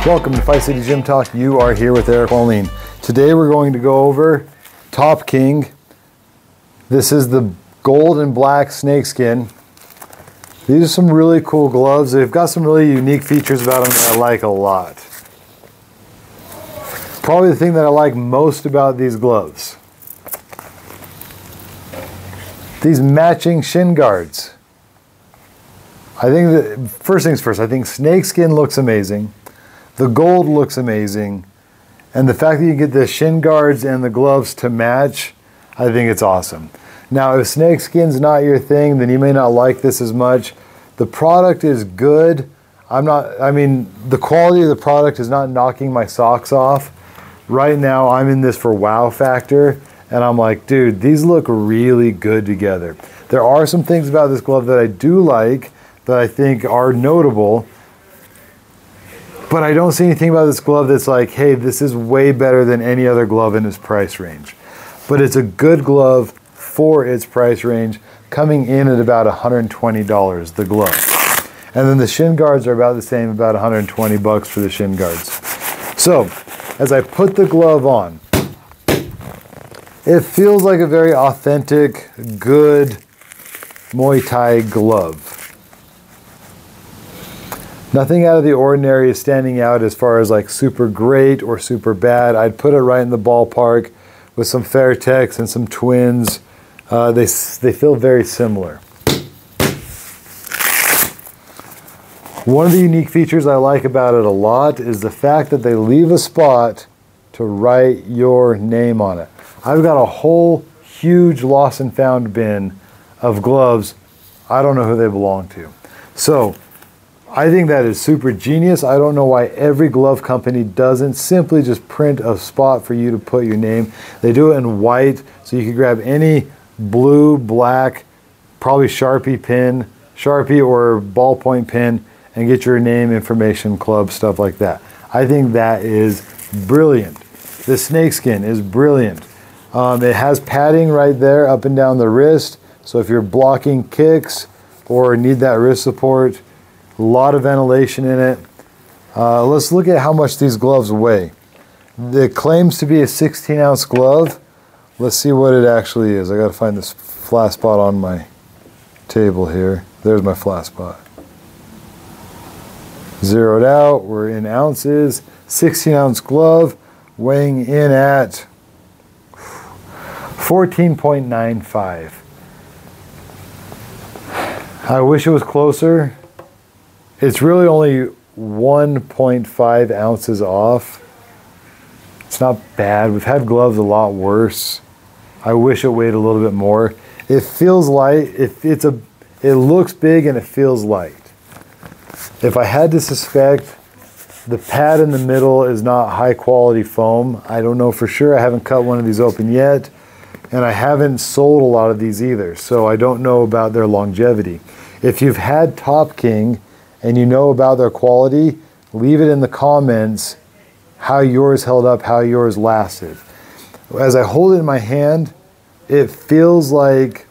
Welcome to Fight City Gym Talk. You are here with Eric Moline. Today we're going to go over Top King. This is the gold and black snakeskin. These are some really cool gloves. They've got some really unique features about them that I like a lot. Probably the thing that I like most about these gloves. These matching shin guards. I think that, first things first, I think snakeskin looks amazing. The gold looks amazing. And the fact that you get the shin guards and the gloves to match, I think it's awesome. Now, if snakeskin's not your thing, then you may not like this as much. The product is good. The quality of the product is not knocking my socks off. Right now, I'm in this for wow factor. And I'm like, dude, these look really good together. There are some things about this glove that I do like that I think are notable. But I don't see anything about this glove that's like, hey, this is way better than any other glove in its price range. But it's a good glove for its price range, coming in at about $120, the glove. And then the shin guards are about the same, about 120 bucks for the shin guards. So, as I put the glove on, it feels like a very authentic, good Muay Thai glove. Nothing out of the ordinary is standing out as far as like super great or super bad. I'd put it right in the ballpark with some Fairtex and some Twins. They feel very similar. One of the unique features I like about it a lot is the fact that they leave a spot to write your name on it. I've got a whole huge lost and found bin of gloves. I don't know who they belong to. So I think that is super genius. I don't know why every glove company doesn't simply just print a spot for you to put your name. They do it in white, so you can grab any blue, black, probably Sharpie pen, Sharpie or ballpoint pen, and get your name, information, club, stuff like that. I think that is brilliant. The snakeskin is brilliant. It has padding right there up and down the wrist, so if you're blocking kicks or need that wrist support, a lot of ventilation in it. Let's look at how much these gloves weigh. It claims to be a 16-ounce glove. Let's see what it actually is. I got to find this flat spot on my table here. There's my flat spot. Zeroed out. We're in ounces. 16-ounce glove weighing in at 14.95. I wish it was closer. It's really only 1.5 ounces off. It's not bad. We've had gloves a lot worse. I wish it weighed a little bit more. It feels light. It looks big and it feels light. If I had to suspect, the pad in the middle is not high quality foam. I don't know for sure. I haven't cut one of these open yet. And I haven't sold a lot of these either. So I don't know about their longevity. If you've had Top King and you know about their quality, leave it in the comments how yours held up, how yours lasted. As I hold it in my hand, it feels like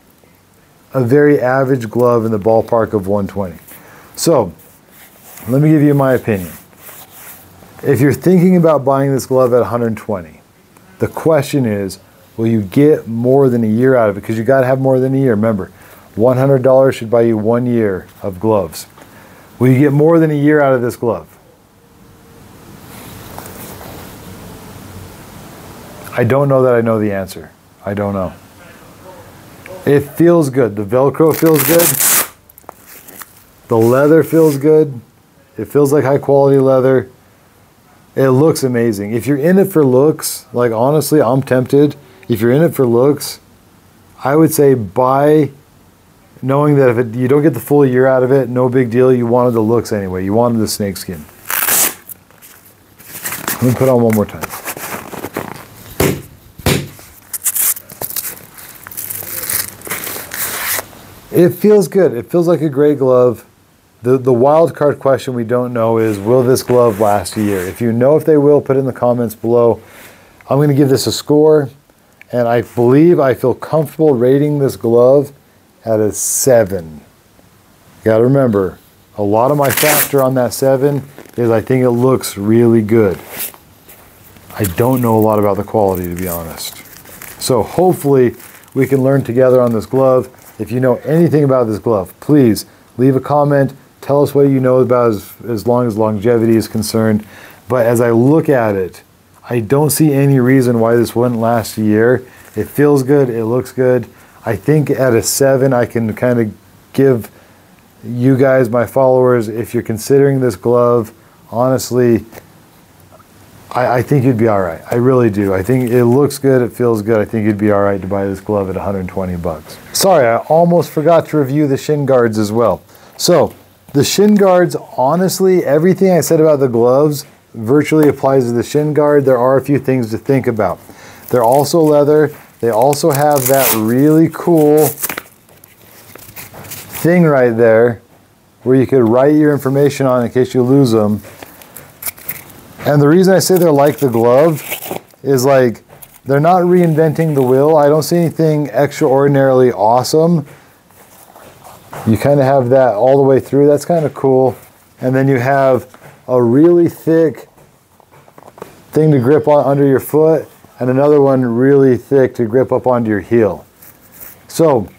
a very average glove in the ballpark of 120. So, let me give you my opinion. If you're thinking about buying this glove at 120, the question is, will you get more than a year out of it? Because you got to have more than a year. Remember, $100 should buy you 1 year of gloves. Will you get more than a year out of this glove? I don't know that I know the answer. I don't know. It feels good. The Velcro feels good. The leather feels good. It feels like high quality leather. It looks amazing. If you're in it for looks, like honestly, I'm tempted. If you're in it for looks, I would say buy, knowing that if you don't get the full year out of it, no big deal. You wanted the looks anyway. You wanted the snakeskin. Let me put on one more time. It feels good. It feels like a great glove. The wild card question we don't know is, will this glove last a year? If you know if they will, put it in the comments below. I'm going to give this a score, and I believe I feel comfortable rating this glove at a 7. You got to remember, a lot of my factor on that 7 is I think it looks really good. I don't know a lot about the quality, to be honest. So hopefully we can learn together on this glove. If you know anything about this glove, please leave a comment. Tell us what you know about as long as longevity is concerned. But as I look at it, I don't see any reason why this wouldn't last a year. It feels good. It looks good. I think at a 7, I can kind of give you guys, my followers, if you're considering this glove, honestly, I think you'd be all right. I really do. I think it looks good. It feels good. I think you'd be all right to buy this glove at 120 bucks. Sorry, I almost forgot to review the shin guards as well. So the shin guards, honestly, everything I said about the gloves virtually applies to the shin guard. There are a few things to think about. They're also leather. They also have that really cool thing right there where you could write your information on in case you lose them. And the reason I say they're like the glove is like they're not reinventing the wheel. I don't see anything extraordinarily awesome. You kind of have that all the way through. That's kind of cool. And then you have a really thick thing to grip on under your foot and another one really thick to grip up onto your heel. So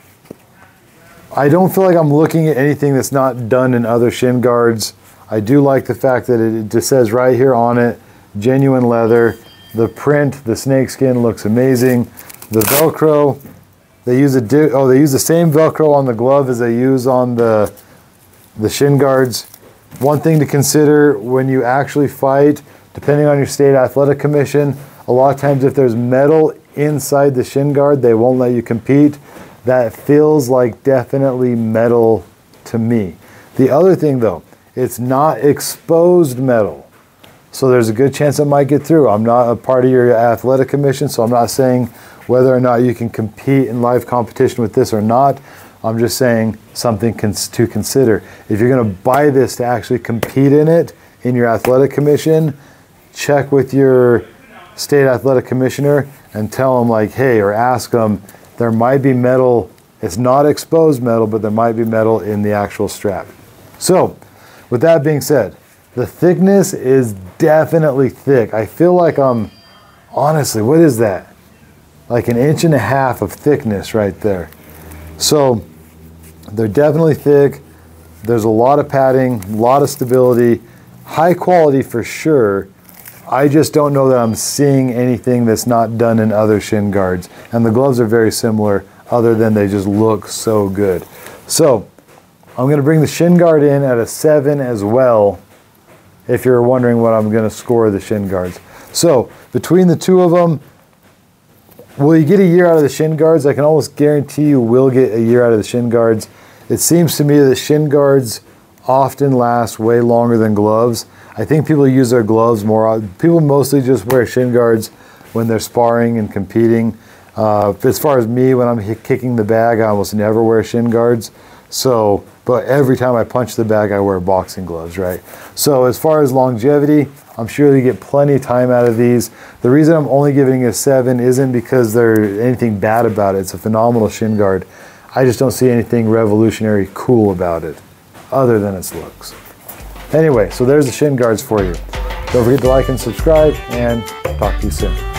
I don't feel like I'm looking at anything that's not done in other shin guards. I do like the fact that it just says right here on it, genuine leather. The print, the snake skin looks amazing. The Velcro, they use the same Velcro on the glove as they use on the shin guards. One thing to consider when you actually fight, depending on your state athletic commission, a lot of times if there's metal inside the shin guard, they won't let you compete. That feels like definitely metal to me. The other thing though, it's not exposed metal. So there's a good chance it might get through. I'm not a part of your athletic commission, so I'm not saying whether or not you can compete in live competition with this or not. I'm just saying something to consider. If you're going to buy this to actually compete in it in your athletic commission, check with your state athletic commissioner and tell them like, hey, or ask them, there might be metal. It's not exposed metal, but there might be metal in the actual strap. So with that being said, the thickness is definitely thick. I feel like I'm, honestly, what is that? Like 1.5 inches of thickness right there. So they're definitely thick. There's a lot of padding, a lot of stability, high quality for sure. I just don't know that I'm seeing anything that's not done in other shin guards. And the gloves are very similar, other than they just look so good. So I'm going to bring the shin guard in at a 7 as well, if you're wondering what I'm going to score the shin guards. So between the two of them, will you get a year out of the shin guards? I can almost guarantee you will get a year out of the shin guards. It seems to me that shin guards often last way longer than gloves. I think people use their gloves more. People mostly just wear shin guards when they're sparring and competing. As far as me, when I'm kicking the bag, I almost never wear shin guards. So, but every time I punch the bag, I wear boxing gloves, right? So as far as longevity, I'm sure you get plenty of time out of these. The reason I'm only giving it a 7 isn't because there's anything bad about it. It's a phenomenal shin guard. I just don't see anything revolutionary cool about it, other than its looks. Anyway, so there's the shin guards for you. Don't forget to like and subscribe, and talk to you soon.